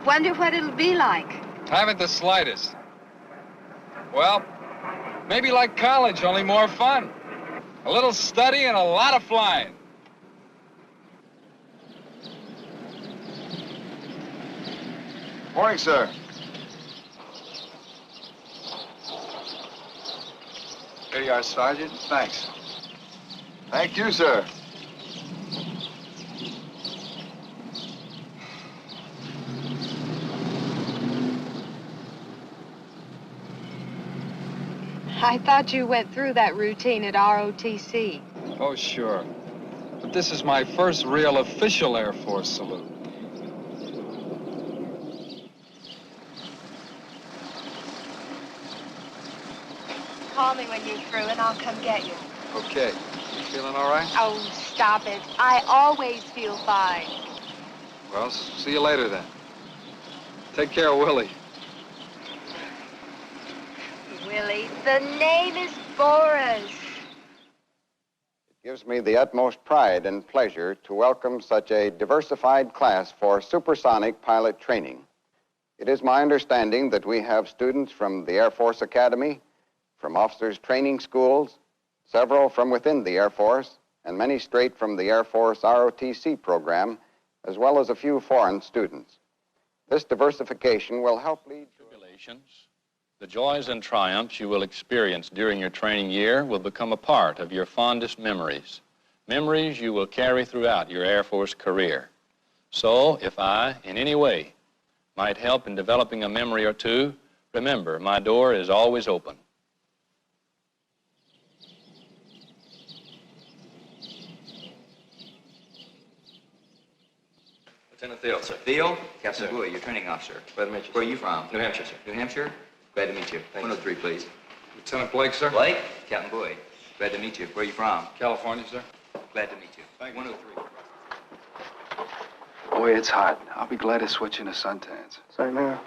Wonder what it'll be like. Haven't the slightest. Well, maybe like college, only more fun. A little study and a lot of flying. Morning, sir. Here you are, Sergeant. Thanks. Thank you, sir. I thought you went through that routine at ROTC. Oh, sure. But this is my first real official Air Force salute. Call me when you're through and I'll come get you. Okay. You feeling all right? Oh, stop it. I always feel fine. Well, see you later then. Take care of Willie. Willie, the name is Boris. It gives me the utmost pride and pleasure to welcome such a diversified class for supersonic pilot training. It is my understanding that we have students from the Air Force Academy, from officers' training schools, several from within the Air Force, and many straight from the Air Force ROTC program, as well as a few foreign students. This diversification will help lead to tribulations. The joys and triumphs you will experience during your training year will become a part of your fondest memories, memories you will carry throughout your Air Force career. So, if I, in any way, might help in developing a memory or two, remember, my door is always open. Lieutenant Thiel, sir. Thiel? Captain Bowie, your training officer. Glad to meet you. Where are you from? New Hampshire, sir. New Hampshire? Glad to meet you. Thank 103, please. Lieutenant Blake, sir? Blake? Captain Bowie. Glad to meet you. Where are you from? California, sir. Glad to meet you. Thank you. 103. Boy, it's hot. I'll be glad to switch into suntans. Same here.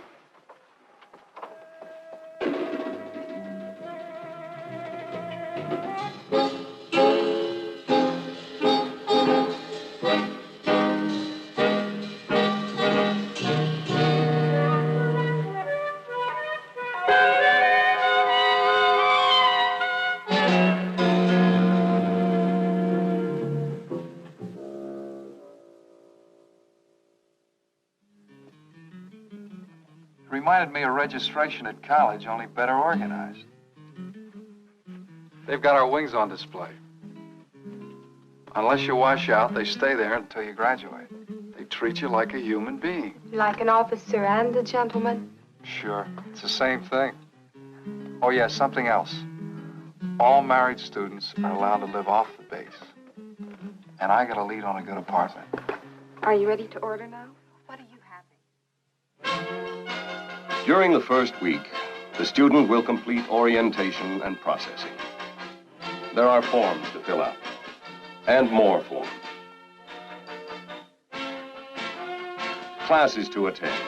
Reminded me of registration at college, only better organized. They've got our wings on display. Unless you wash out, they stay there until you graduate. They treat you like a human being. Like an officer and a gentleman? Sure, it's the same thing. Oh, yeah, something else. All married students are allowed to live off the base. And I got a lead on a good apartment. Are you ready to order now? What are you having? During the first week, the student will complete orientation and processing. There are forms to fill out, and more forms. Classes to attend,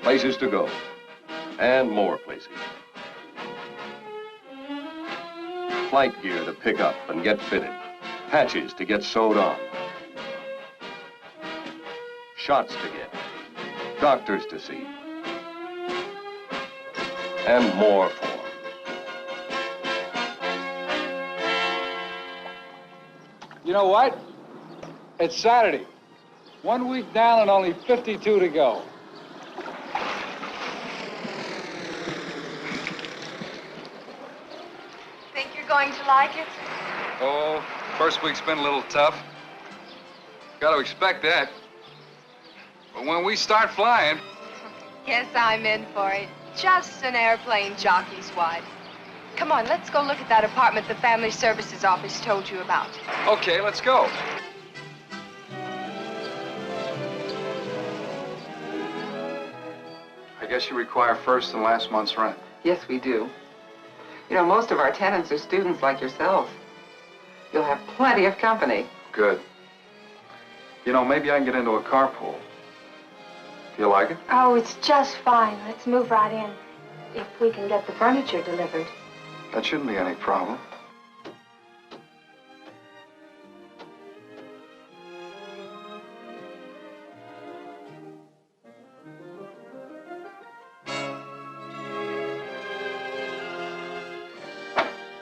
places to go, and more places. flight gear to pick up and get fitted, patches to get sewed on, shots to get, doctors to see, and more for. You know what? It's Saturday. 1 week down and only 52 to go. Think you're going to like it? Oh, first week's been a little tough. Got to expect that. But when we start flying... Guess I'm in for it. Just an airplane jockey's wife. Come on, let's go look at that apartment the Family Services Office told you about. Okay, let's go. I guess you require first and last month's rent. Yes, we do. You know, most of our tenants are students like yourself. You'll have plenty of company. Good. You know, maybe I can get into a carpool. Do you like it? Oh, it's just fine. Let's move right in. If we can get the furniture delivered. That shouldn't be any problem.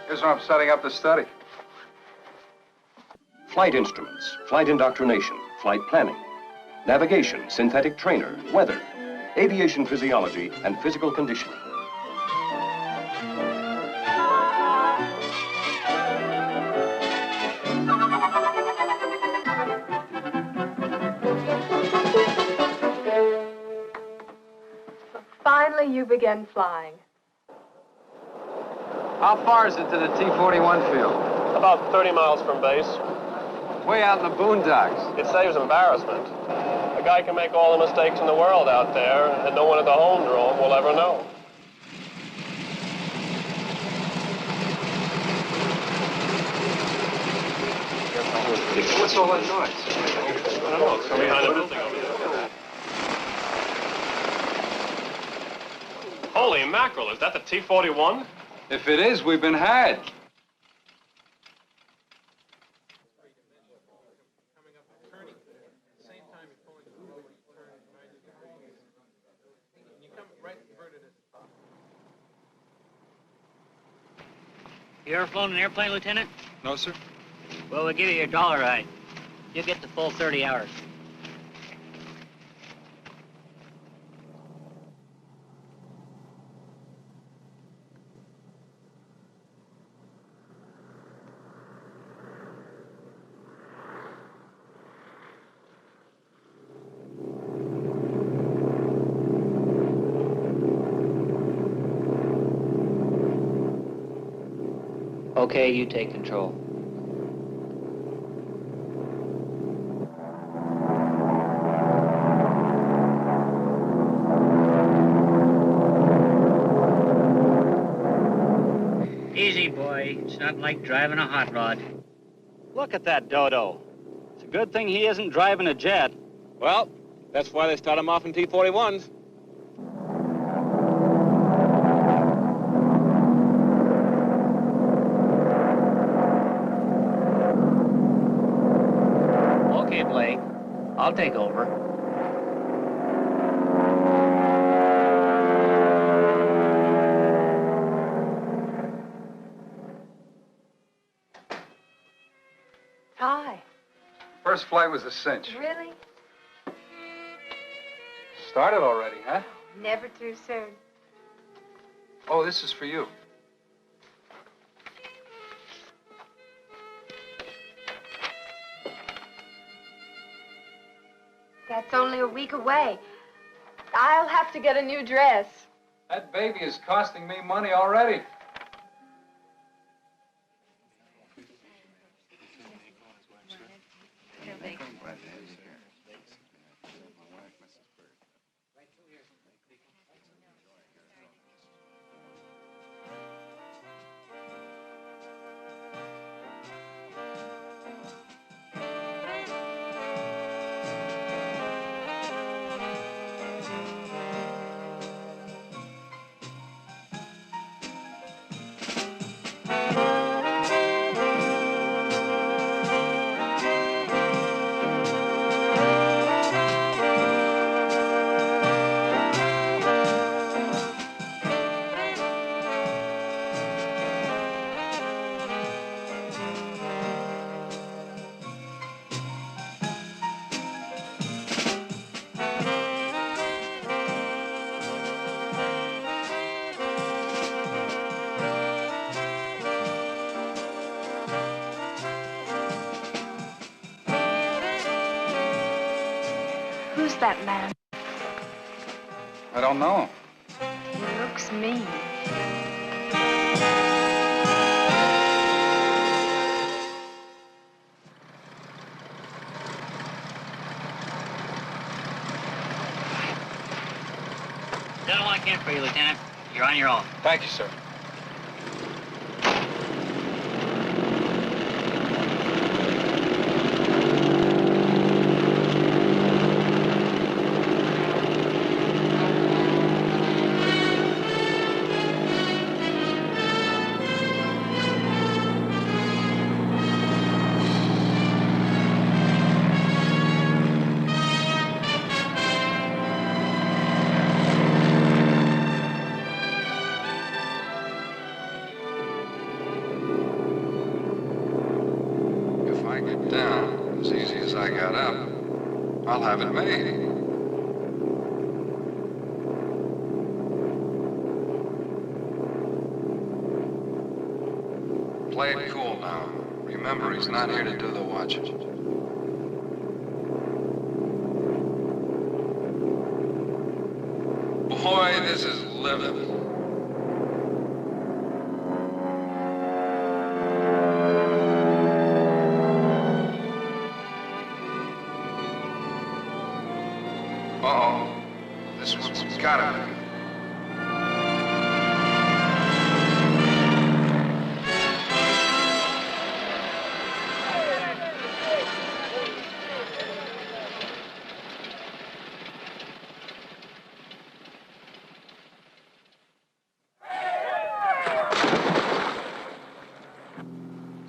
Here's where I'm setting up the study. Flight instruments, flight indoctrination, flight planning, navigation, synthetic trainer, weather, aviation physiology, and physical conditioning. Finally, you begin flying. How far is it to the T-41 field? About 30 miles from base. Way out in the boondocks. It saves embarrassment. A guy can make all the mistakes in the world out there, and no one at the home drome will ever know. What's all that noise? I don't know, it's from behind the building over there. Holy mackerel, is that the T-41? If it is, we've been had. You ever flown an airplane, Lieutenant? No, sir. Well, we'll give you your dollar ride. You'll get the full 30 hours. Okay, you take control. Easy, boy. It's not like driving a hot rod. Look at that dodo. It's a good thing he isn't driving a jet. Well, that's why they start him off in T-41s. Okay, Blake. I'll take over. Hi. First flight was a cinch. Really? Started already, huh? Never too soon. Oh, this is for you. That's only a week away. I'll have to get a new dress. That baby is costing me money already. that man? I don't know. He looks mean. Done all I can for you, Lieutenant. You're on your own. Thank you, sir. If I get down as easy as I got up, I'll have it made. Play it cool now. Remember, he's not here to do the watching. Boy, this is living. Uh-oh. This one's gotta be.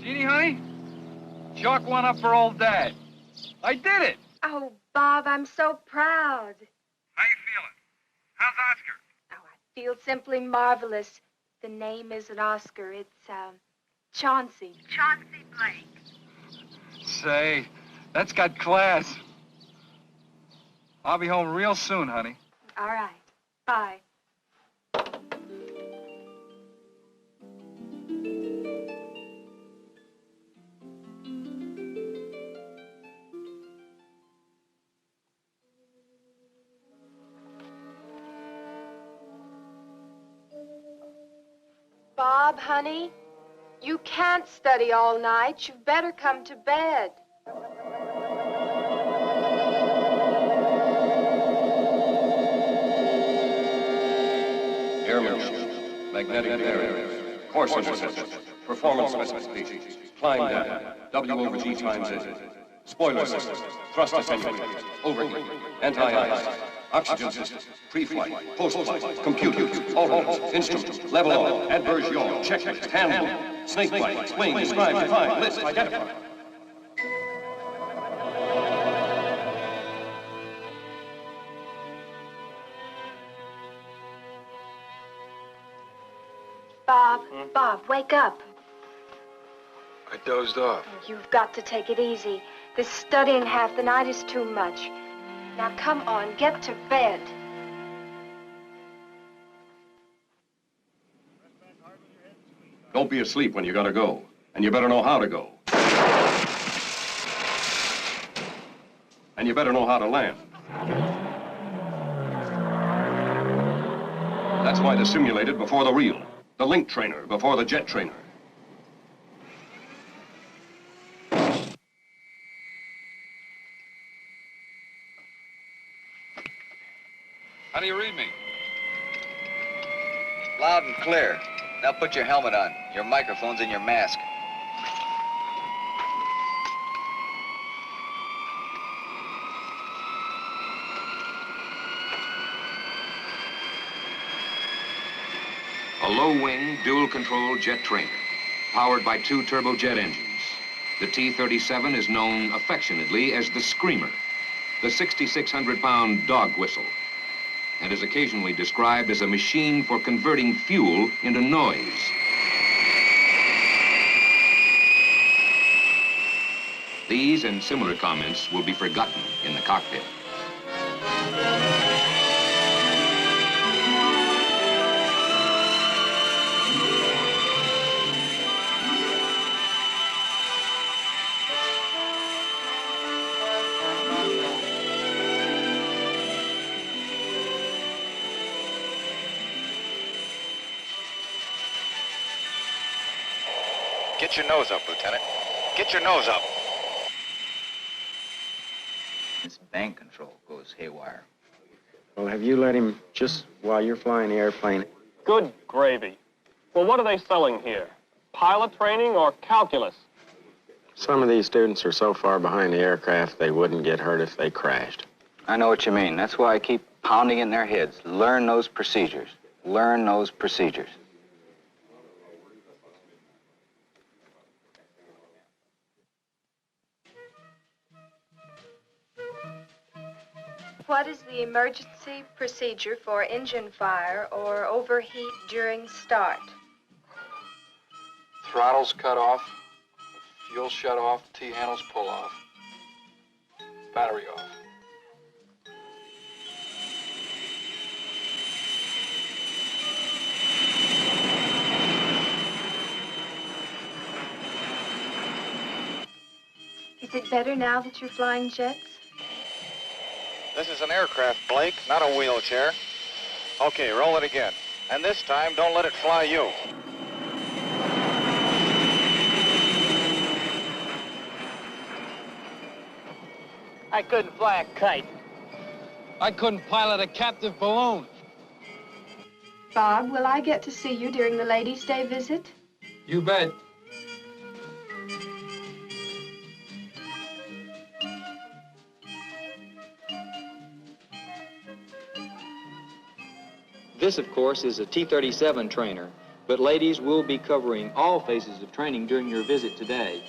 Jeannie, honey? Chalk one up for old Dad. I did it! Oh, Bob, I'm so proud. How you feeling? How's Oscar? Oh, I feel simply marvelous. The name isn't Oscar, it's, Chauncey. Chauncey Blake. Say, that's got class. I'll be home real soon, honey. All right. Bye. Bob, honey, you can't study all night. You'd better come to bed. Airmanship, magnetic barrier, course interception, performance specifications, climb data, W over G times A, spoiler system, thrust attenuators, overheat, anti-ice, oxygen system, pre-flight, post-flight, computers, ordnance, instruments, level off, adverse yaw, checklist, handle, snake bite, explain, describe, define, list, identify. Bob, wake up. I dozed off. You've got to take it easy. This studying half the night is too much. Now, come on, get to bed. Don't be asleep when you gotta go, and you better know how to go. And you better know how to land. That's why the simulated before the real. The link trainer before the jet trainer. How do you read me? Loud and clear. Now put your helmet on. Your microphone's in your mask. A low-wing, dual-control jet trainer, powered by 2 turbojet engines. The T-37 is known affectionately as the Screamer, the 6,600-pound dog whistle, and is occasionally described as a machine for converting fuel into noise. These and similar comments will be forgotten in the cockpit. Get your nose up, Lieutenant. Get your nose up. This bank control goes haywire. Well, have you let him just while you're flying the airplane? Good gravy. Well, what are they selling here? Pilot training or calculus? Some of these students are so far behind the aircraft they wouldn't get hurt if they crashed. I know what you mean. That's why I keep pounding in their heads. Learn those procedures. Learn those procedures. What is the emergency procedure for engine fire or overheat during start? Throttles cut off, fuel shut off, T-handles pull off, battery off. Is it better now that you're flying jets? This is an aircraft, Blake, not a wheelchair. Okay, roll it again. And this time, don't let it fly you. I couldn't fly a kite. I couldn't pilot a captive balloon. Bob, will I get to see you during the Ladies' Day visit? You bet. This, of course, is a T-37 trainer, but ladies will be covering all phases of training during your visit today.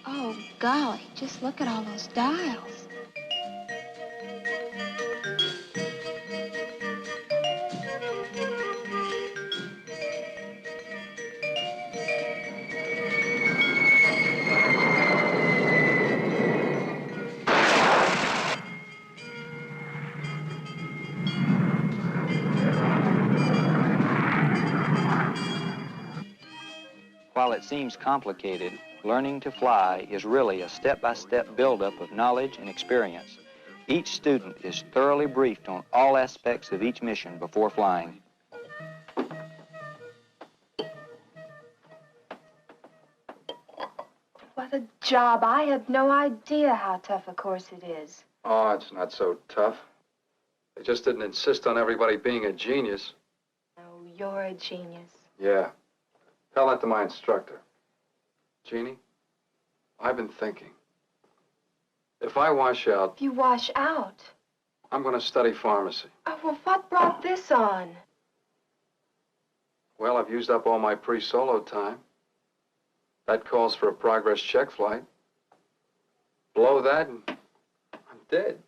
Oh, golly, just look at all those dials. While it seems complicated, learning to fly is really a step-by-step buildup of knowledge and experience. Each student is thoroughly briefed on all aspects of each mission before flying. What a job. I had no idea how tough a course it is. Oh, it's not so tough. They just didn't insist on everybody being a genius. Oh, you're a genius. Yeah. Tell that to my instructor. Jeannie, I've been thinking. If I wash out, You wash out. I'm going to study pharmacy. Oh, well, what brought this on? Well, I've used up all my pre-solo time. That calls for a progress check flight. Blow that and I'm dead.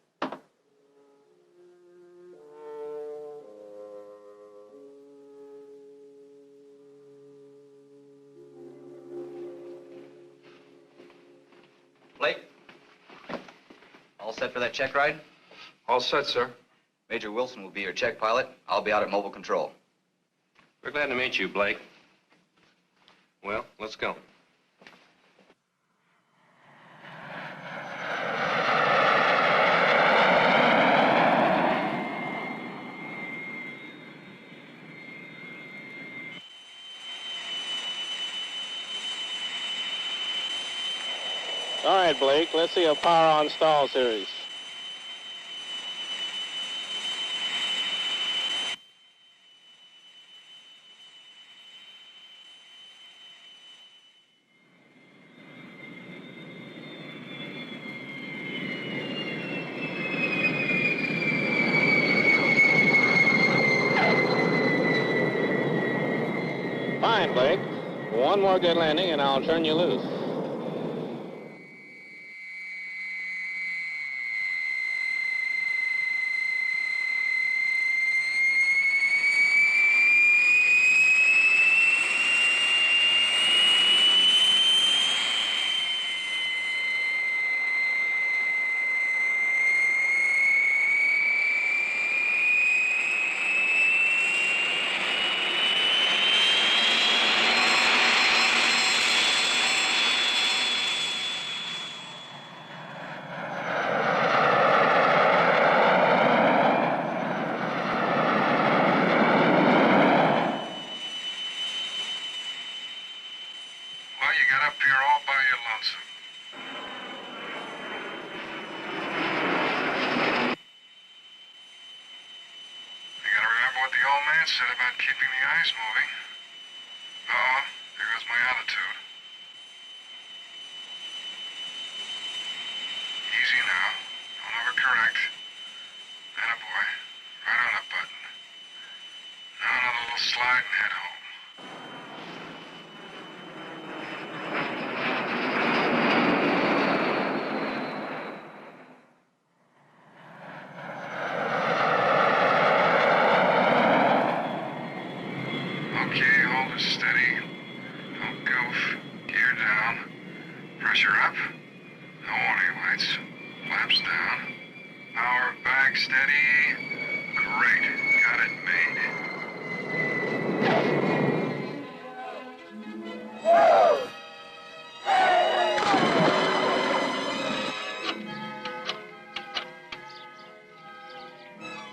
Blake? All set for that check ride? All set, sir. Major Wilson will be your check pilot. I'll be out at mobile control. We're glad to meet you, Blake. Well, let's go. All right, Blake, let's see a power on stall series. Fine, Blake. One more good landing and I'll turn you loose. remember what the old man said about keeping the ice moving. Uh-oh, there goes my altitude. Easy now. Don't overcorrect. Attaboy. Right on the button. Now another little slide and head home. Okay, hold it steady. Don't goof. Gear down. Pressure up. No warning lights. Flaps down. Power back steady. Great. Got it made.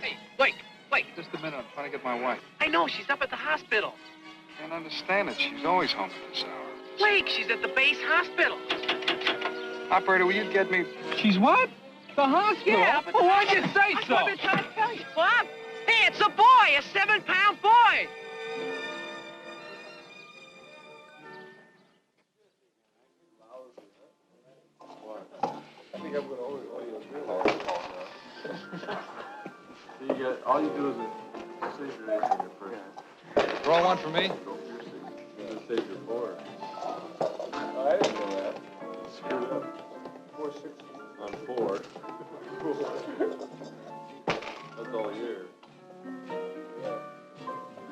Hey, Blake, Blake. Just a minute. I'm trying to get my wife. I know, she's up at the hospital. Can't understand it. She's always home at this hour. Blake, she's at the base hospital. Operator, will you get me... She's what? The hospital? Yeah, up at Well, the why'd you hospital. say That's so? what I've been trying to tell you. Bob? Hey, it's a boy, a 7-pound boy. All you do is save your ace in your first. Throw one for me. Save your board. I didn't know that. Screwed up. 460 on 4. That's all year.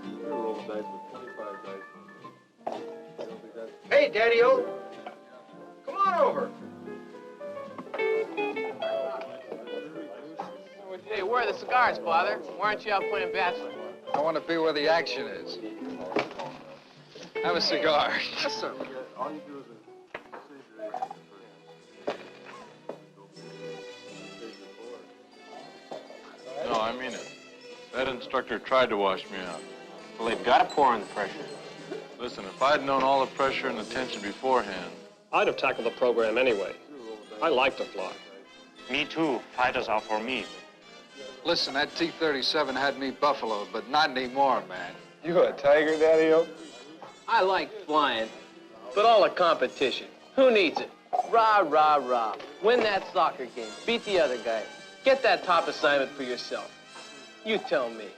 You're rolling dice with 25 dice on me. I don't think that's... Hey, Daddy-O. Come on over. Hey, where are the cigars, Father? Why aren't you out playing bachelor? I want to be where the action is. Have a cigar. Yes, sir. All you do is save your ace in your first. No, I mean it. That instructor tried to wash me out. Well, they've got to pour on the pressure. Listen, if I'd known all the pressure and the tension beforehand... I'd have tackled the program anyway. I like to fly. Me too. Fighters are for me. Listen, that T-37 had me buffaloed, but not anymore, man. You a tiger, Daddy-O? I like flying, but all the competition. Who needs it? Rah, rah, rah. Win that soccer game. Beat the other guy. Get that top assignment for yourself. You tell me.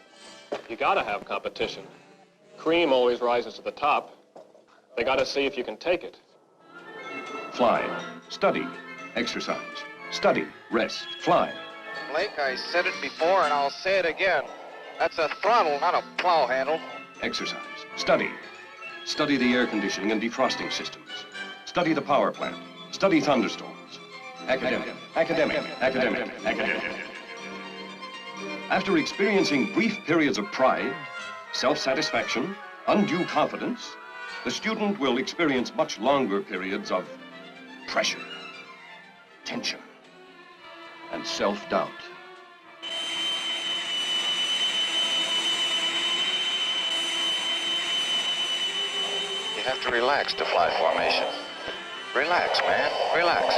You gotta have competition. Cream always rises to the top. They gotta see if you can take it. Fly. Study. Exercise. Study. Rest. Fly. Blake, I said it before and I'll say it again. That's a throttle, not a plow handle. Exercise. Study. Study the air conditioning and defrosting systems. Study the power plant. Study thunderstorms. Academic. Academic. Academic. Academic. After experiencing brief periods of pride, self-satisfaction, undue confidence, the student will experience much longer periods of pressure, tension, and self-doubt. You have to relax to fly formation. Relax, man. Relax.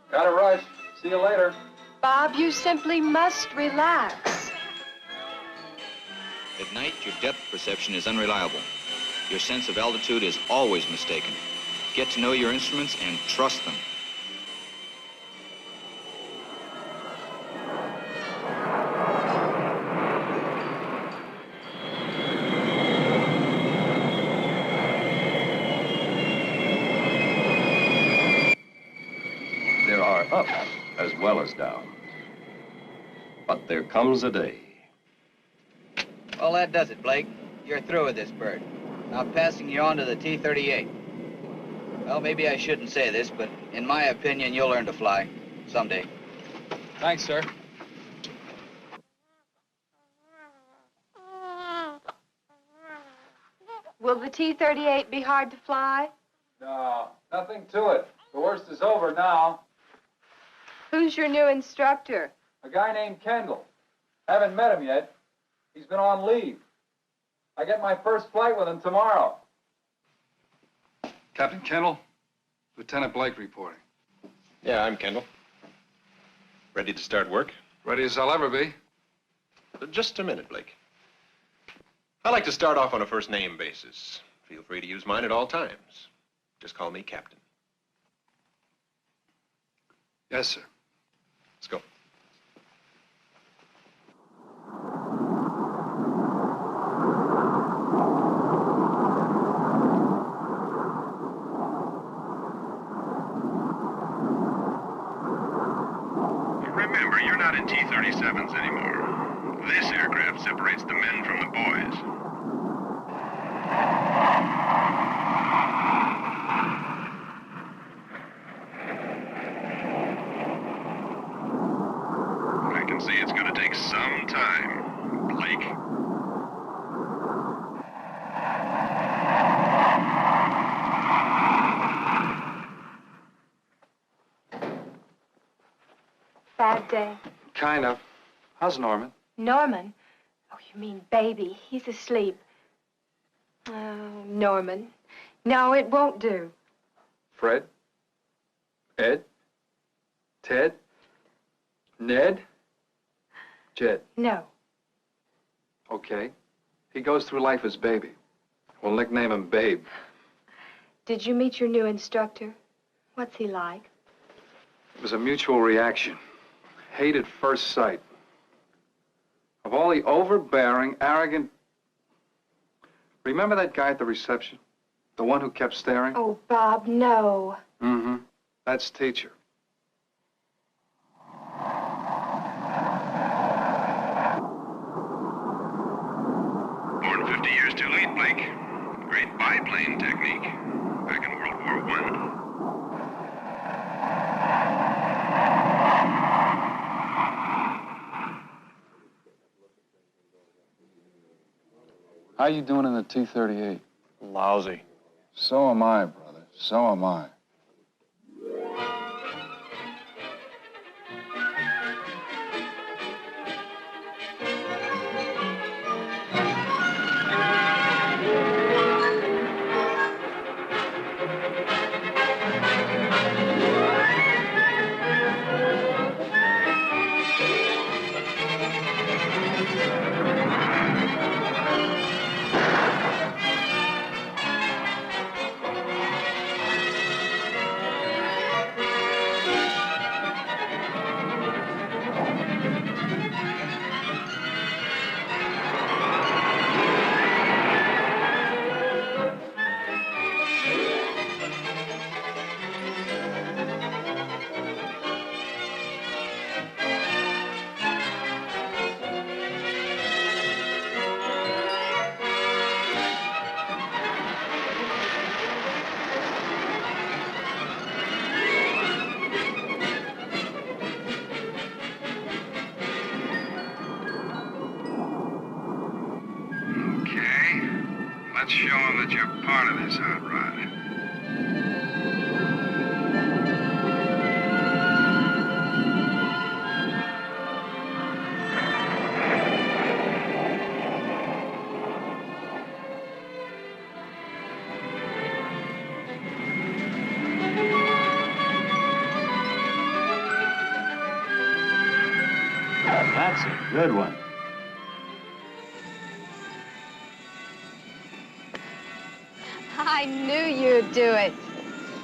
Gotta rush. See you later. Bob, you simply must relax. At night, your depth perception is unreliable. Your sense of altitude is always mistaken. Get to know your instruments and trust them. There are ups as well as downs. But there comes a day. Well, that does it, Blake. You're through with this bird. Now passing you on to the T-38. Well, maybe I shouldn't say this, but in my opinion, you'll learn to fly someday. Thanks, sir. Will the T-38 be hard to fly? No, nothing to it. The worst is over now. Who's your new instructor? A guy named Kendall. Haven't met him yet. He's been on leave. I get my first flight with him tomorrow. Captain Kendall, Lieutenant Blake reporting. Yeah, I'm Kendall. Ready to start work? Ready as I'll ever be. Just a minute, Blake. I like to start off on a first-name basis. Feel free to use mine at all times. Just call me Captain. Yes, sir. Let's go. Remember, you're not in T-37s anymore. This aircraft separates the men from the boys. I can see it's going to take some time, Blake. Bad day. Kind of. How's Norman? Norman? Oh, you mean baby. He's asleep. Oh, Norman. No, it won't do. Fred? Ed? Ted? Ned? Jed? No. Okay. He goes through life as Baby. We'll nickname him Babe. Did you meet your new instructor? What's he like? It was a mutual reaction. Hate at first sight. Of all the overbearing, arrogant... Remember that guy at the reception? The one who kept staring? Oh, Bob, no. Mm-hmm. That's teacher. Born 50 years too late, Blake. Great biplane technique. Back in World War I. How you doing in the T-38? Lousy. So am I, brother. So am I. Let's show them that you're part of this hot rod. That's a good one. I knew you'd do it.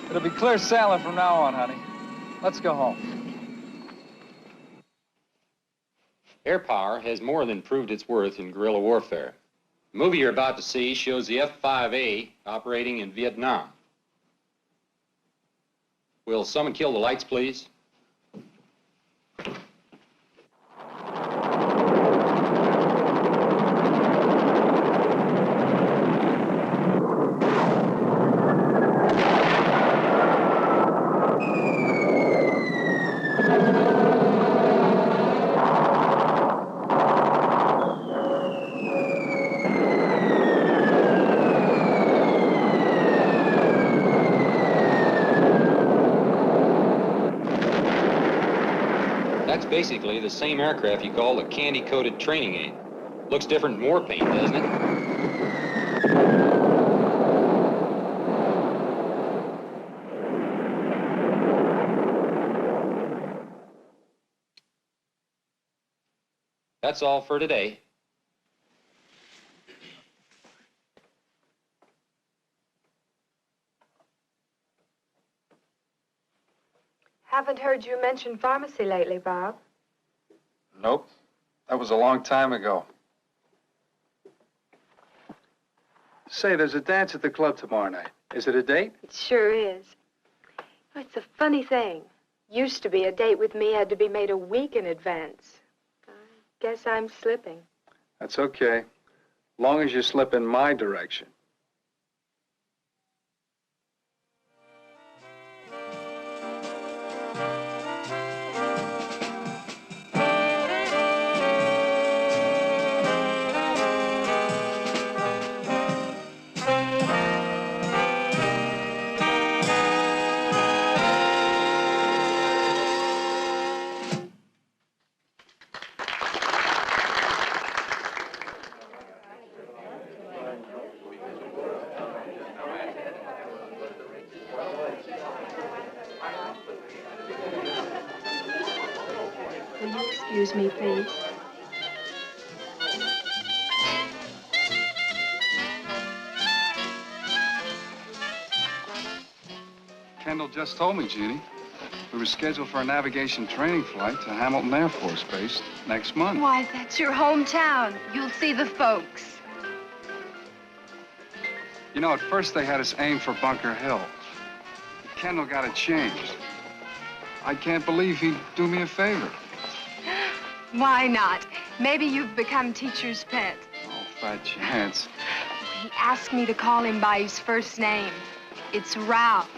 It'll be clear sailing from now on, honey. Let's go home. Air power has more than proved its worth in guerrilla warfare. The movie you're about to see shows the F-5A operating in Vietnam. Will someone kill the lights, please? That's basically the same aircraft you call the candy-coated training aid. Looks different in war paint, doesn't it? That's all for today. Haven't heard you mention pharmacy lately, Bob. Nope. That was a long time ago. Say, there's a dance at the club tomorrow night. Is it a date? It sure is. It's a funny thing. Used to be a date with me had to be made a week in advance. I guess I'm slipping. That's okay. Long as you slip in my direction. Will you excuse me, please? Kendall just told me, Jeannie. We were scheduled for a navigation training flight to Hamilton Air Force Base next month. Why, that's your hometown. You'll see the folks. You know, at first they had us aim for Bunker Hill. But Kendall got it changed. I can't believe he'd do me a favor. Why not? Maybe you've become teacher's pet. Oh, fat chance. He asked me to call him by his first name. It's Ralph.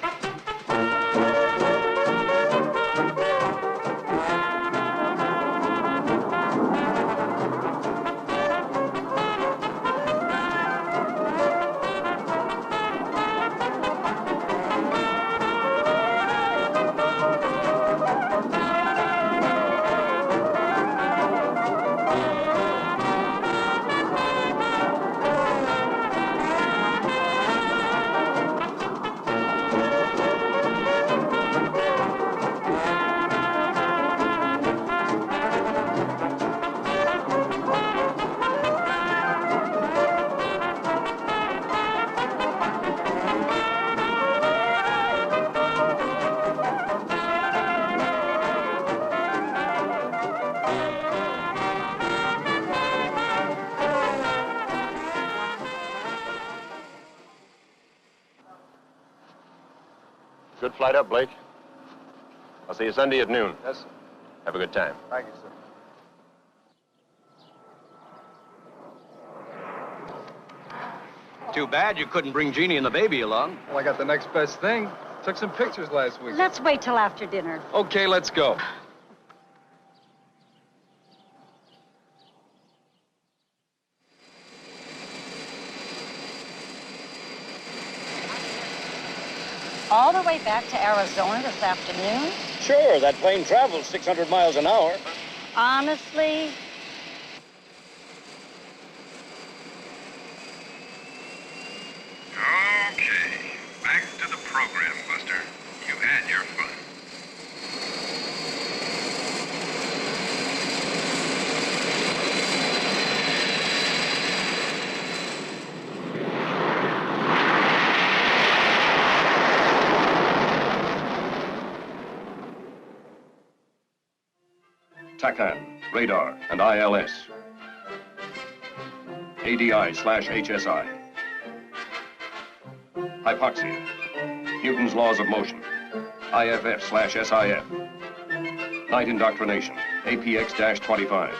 Good flight up, Blake. I'll see you Sunday at noon. Yes, sir. Have a good time. Thank you, sir. Too bad you couldn't bring Jeannie and the baby along. Well, I got the next best thing. Took some pictures last week. Let's wait till after dinner. Okay, let's go. All the way back to Arizona this afternoon? Sure, that plane travels 600 miles an hour. Honestly? Okay, back to the program, Buster. You had your fun. TACAN, radar, and ILS. ADI/HSI. Hypoxia. Newton's laws of motion. IFF/SIF. Night indoctrination. APX-25.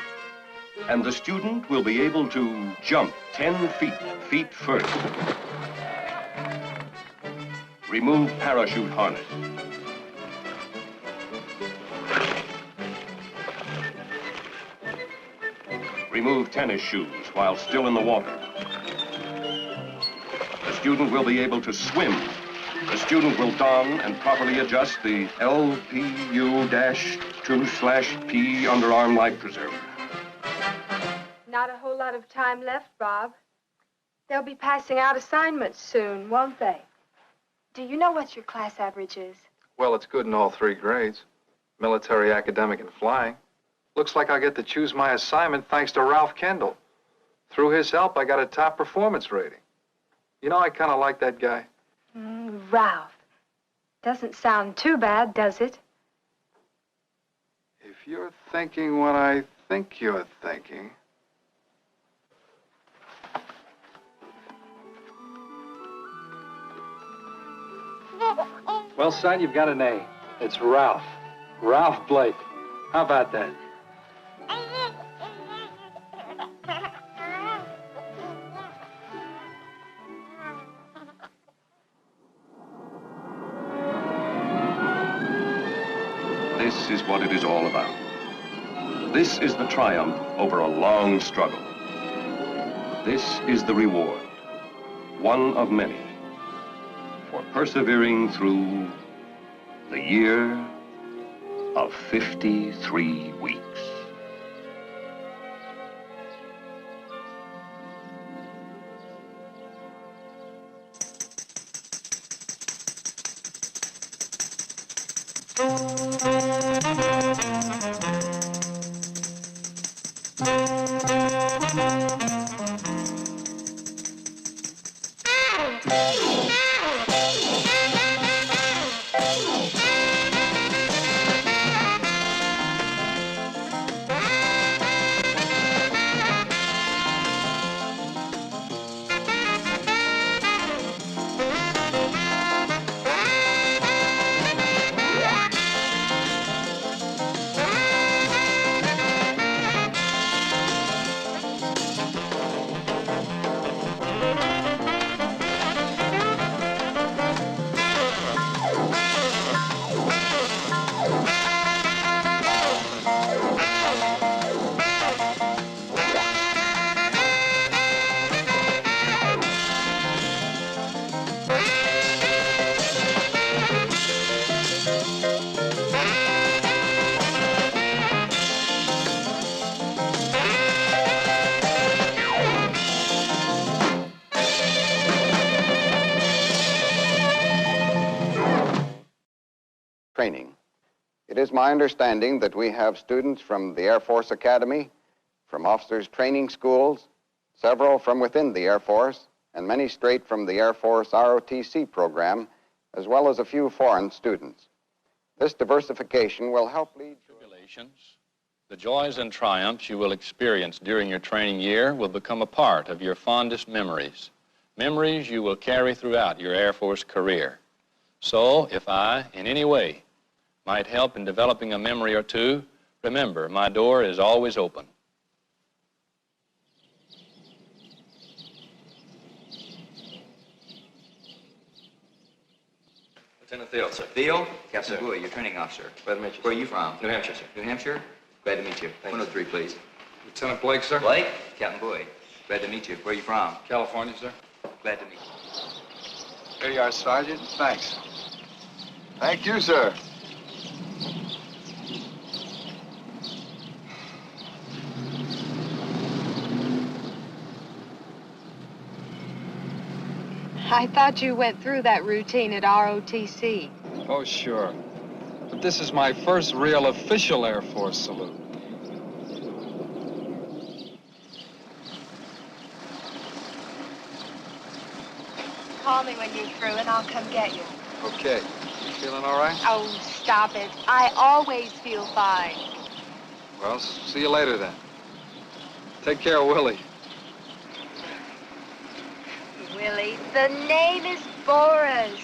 And the student will be able to jump 10 feet first. Remove parachute harness. Remove tennis shoes while still in the water. The student will be able to swim. The student will don and properly adjust the LPU-2/P underarm life preserver. Not a whole lot of time left, Bob. They'll be passing out assignments soon, won't they? Do you know what your class average is? Well, it's good in all 3 grades. Military, academic, and flying. Looks like I get to choose my assignment thanks to Ralph Kendall. Through his help, I got a top performance rating. You know, I kind of like that guy. Ralph. Doesn't sound too bad, does it? you're thinking what I think you're thinking... Well, son, you've got an A. It's Ralph. Ralph Blake. How about that? This is what it is all about. This is the triumph over a long struggle. This is the reward, one of many, for persevering through the year of 53 weeks. Training. It is my understanding that we have students from the Air Force Academy, from officers' training schools, several from within the Air Force, and many straight from the Air Force ROTC program, as well as a few foreign students. This diversification will help lead to tribulations. The joys and triumphs you will experience during your training year will become a part of your fondest memories, memories you will carry throughout your Air Force career. So, if I, in any way, might help in developing a memory or two, remember, my door is always open. Lieutenant Thiel, sir. Thiel? Captain Bowie, your training officer. Glad to meet you. Where are you from? New Hampshire, sir. New Hampshire? Glad to meet you. Thank 103, please. Lieutenant Blake, sir? Blake? Captain Bowie. Glad to meet you. Where are you from? California, sir. Glad to meet you. Here you are, Sergeant. Thanks. Thank you, sir. I thought you went through that routine at ROTC. Oh, sure. But this is my first real official Air Force salute. Call me when you're through and I'll come get you. Okay. You feeling all right? Oh, stop it. I always feel fine. Well, see you later then. Take care of Willie. Willie, the name is Boris.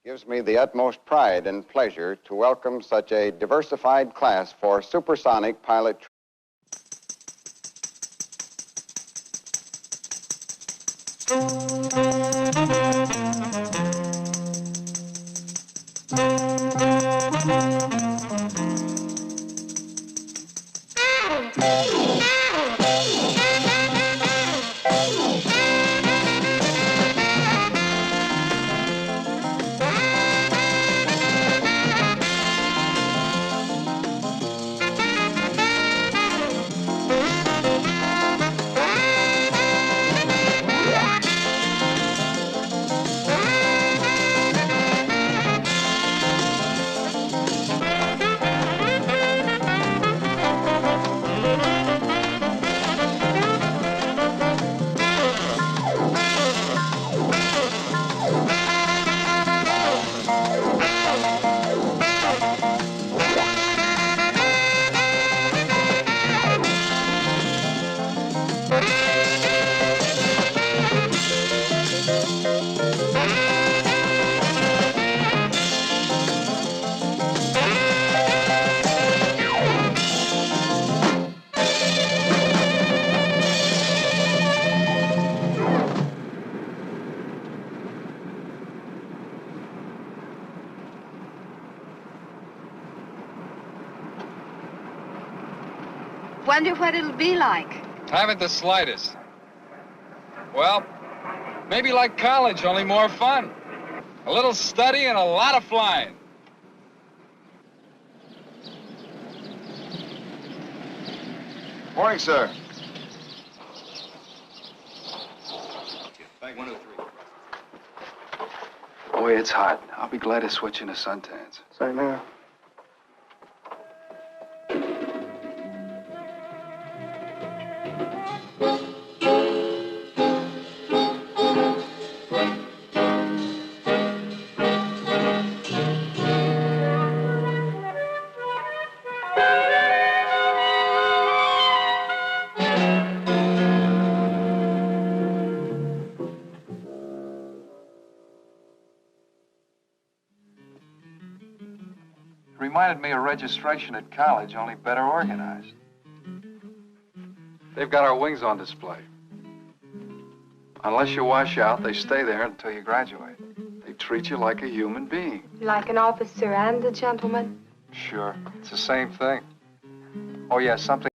It gives me the utmost pride and pleasure to welcome such a diversified class for supersonic pilot training. wonder what it'll be like. Haven't the slightest. Well, maybe like college, only more fun. A little study and a lot of flying. Morning, sir. Bag 103. Boy, it's hot. I'll be glad to switch into suntans. Same here. Reminded me of registration at college, only better organized. They've got our wings on display. Unless you wash out, they stay there until you graduate. They treat you like a human being. Like an officer and a gentleman? Sure, it's the same thing. Oh, yeah, something